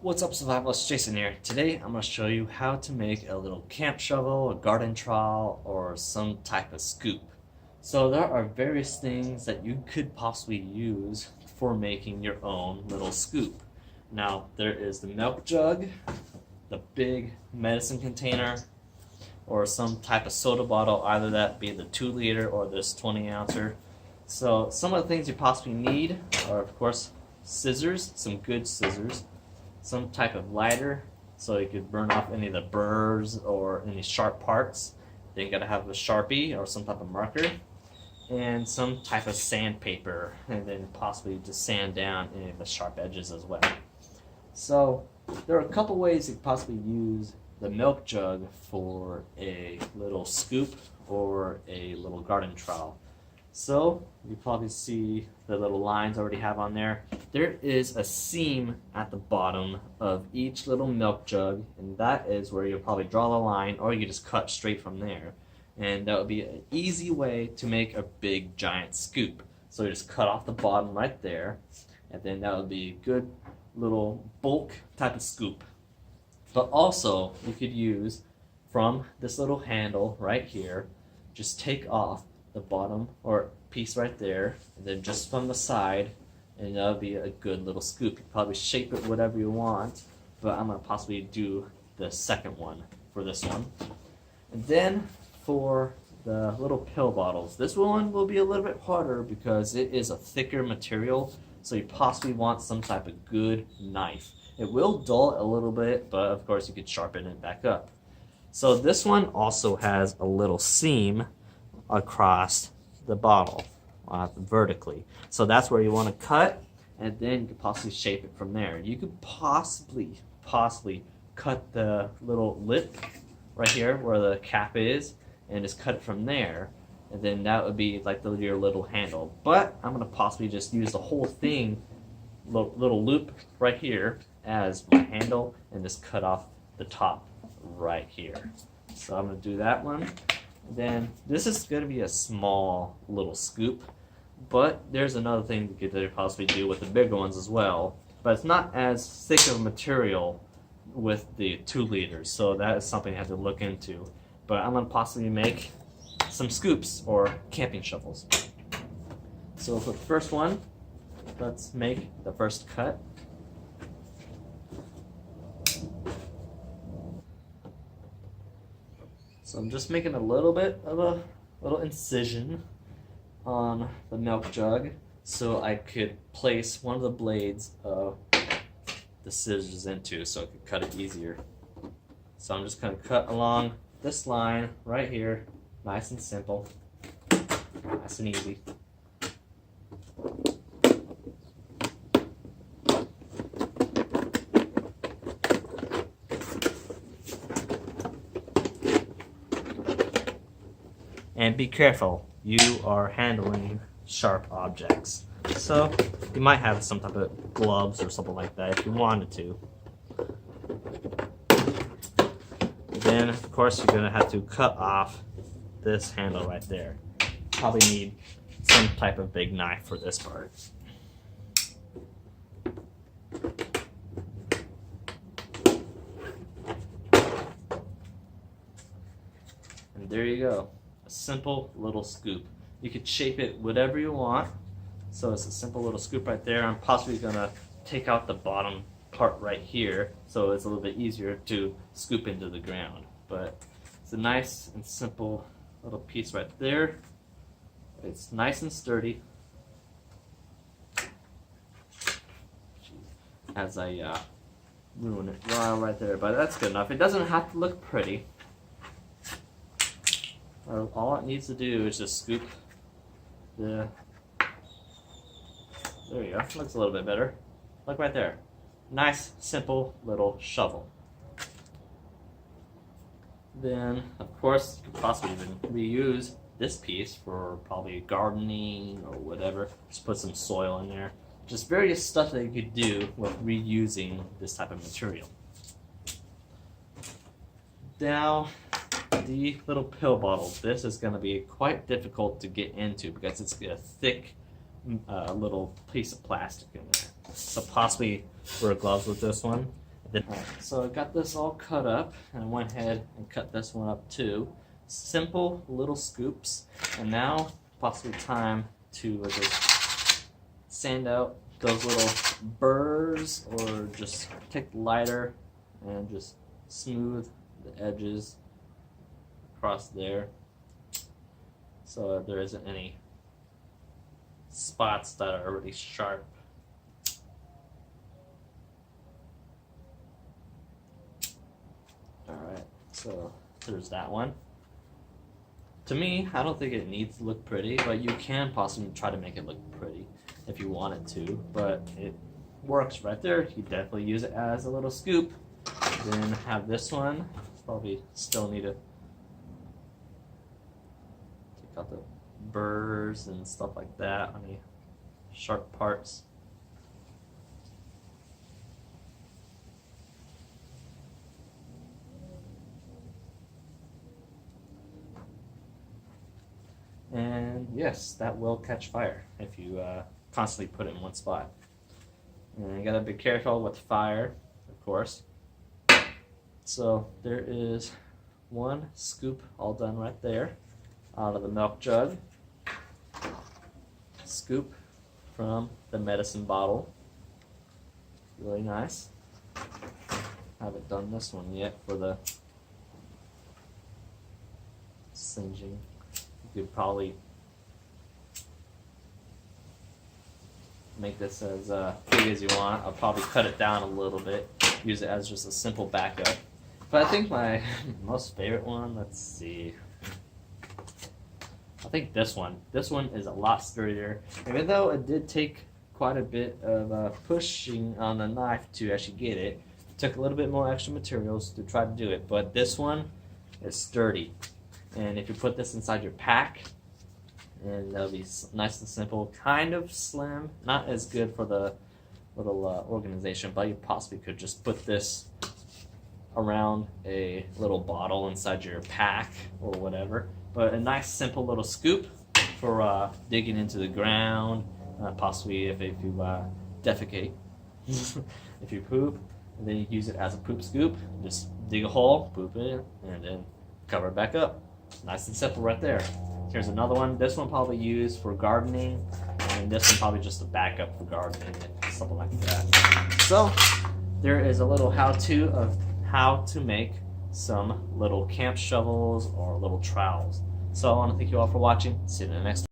What's up, survivalists? Jason here. Today I'm going to show you how to make a little camp shovel, a garden trowel, or some type of scoop. So there are various things that you could possibly use for making your own little scoop. Now there is the milk jug, the big medicine container, or some type of soda bottle, either that be the 2-liter or this 20-ouncer. So some of the things you possibly need are, of course, scissors, some good scissors, some type of lighter so you could burn off any of the burrs or any sharp parts. Then you gotta have a Sharpie or some type of marker, and some type of sandpaper, and then possibly just sand down any of the sharp edges as well. So there are a couple ways you could possibly use the milk jug for a little scoop or a little garden trowel. So you probably see the little lines I already have on there. There is a seam at the bottom of each little milk jug, and that is where you'll probably draw the line, or you just cut straight from there. And that would be an easy way to make a big giant scoop. So you just cut off the bottom right there, and then that would be a good little bulk type of scoop. But also you could use from this little handle right here, just take off the bottom or piece right there, and then just from the side, and that'll be a good little scoop. You probably shape it whatever you want, but I'm gonna possibly do the second one for this one. And then for the little pill bottles, this one will be a little bit harder because it is a thicker material, so you possibly want some type of good knife. It will dull a little bit, but of course you could sharpen it back up. So this one also has a little seam across the bottle vertically. So that's where you want to cut, and then you could possibly shape it from there. You could possibly cut the little lip right here where the cap is, and just cut it from there, and then that would be like your little handle. But I'm going to possibly just use the whole thing, little loop right here as my handle, and just cut off the top right here. So I'm going to do that one. Then this is going to be a small little scoop, but there's another thing you could possibly do with the bigger ones as well, but it's not as thick of a material with the 2 liters, so that is something you have to look into. But I'm going to possibly make some scoops or camping shovels. So for the first one, let's make the first cut. So I'm just making a little bit of a little incision on the milk jug so I could place one of the blades of the scissors into, so I could cut it easier. So I'm just going to cut along this line right here, nice and simple, nice and easy. And be careful, you are handling sharp objects. So you might have some type of gloves or something like that if you wanted to. Then of course you're going to have to cut off this handle right there. Probably need some type of big knife for this part. And there you go. Simple little scoop. You could shape it whatever you want. So it's a simple little scoop right there. I'm possibly gonna take out the bottom part right here so it's a little bit easier to scoop into the ground. But it's a nice and simple little piece right there. It's nice and sturdy. As I ruin it right there, but that's good enough. It doesn't have to look pretty. All it needs to do is just scoop the, there you go, looks a little bit better. Look right there. Nice, simple little shovel. Then, of course, you could possibly even reuse this piece for probably gardening or whatever. Just put some soil in there. Just various stuff that you could do with reusing this type of material. Now, the little pill bottle. This is going to be quite difficult to get into because it's a thick little piece of plastic in there. So possibly wear gloves with this one. Alright, so I got this all cut up, and I went ahead and cut this one up too. Simple little scoops, and now possibly time to just sand out those little burrs, or just take the lighter and just smooth the edges across there so there isn't any spots that are already sharp. Alright, so there's that one. To me, I don't think it needs to look pretty, but you can possibly try to make it look pretty if you want it to, but it works right there. You definitely use it as a little scoop. Then have this one. Probably still need to take out the burrs and stuff like that, any sharp parts. And yes, that will catch fire if you constantly put it in one spot. And you gotta be careful with fire, of course. So there is one scoop all done right there out of the milk jug. Scoop from the medicine bottle. Really nice. Haven't done this one yet for the singeing. You could probably make this as big as you want. I'll probably cut it down a little bit, use it as just a simple backup. But I think my most favorite one, let's see, I think this one. This one is a lot sturdier. Even though it did take quite a bit of pushing on the knife to actually get it. It took a little bit more extra materials to try to do it, but this one is sturdy. And if you put this inside your pack, and that'll be nice and simple, kind of slim, not as good for the little organization, but you possibly could just put this around a little bottle inside your pack or whatever. But a nice simple little scoop for digging into the ground, possibly if you defecate, if you poop, and then you use it as a poop scoop. Just dig a hole, poop it in, and then cover it back up. Nice and simple right there. Here's another one. This one probably used for gardening, and this one probably just a backup for gardening and something like that. So there is a little how-to of how to make some little camp shovels or little trowels. So I want to thank you all for watching. See you in the next one.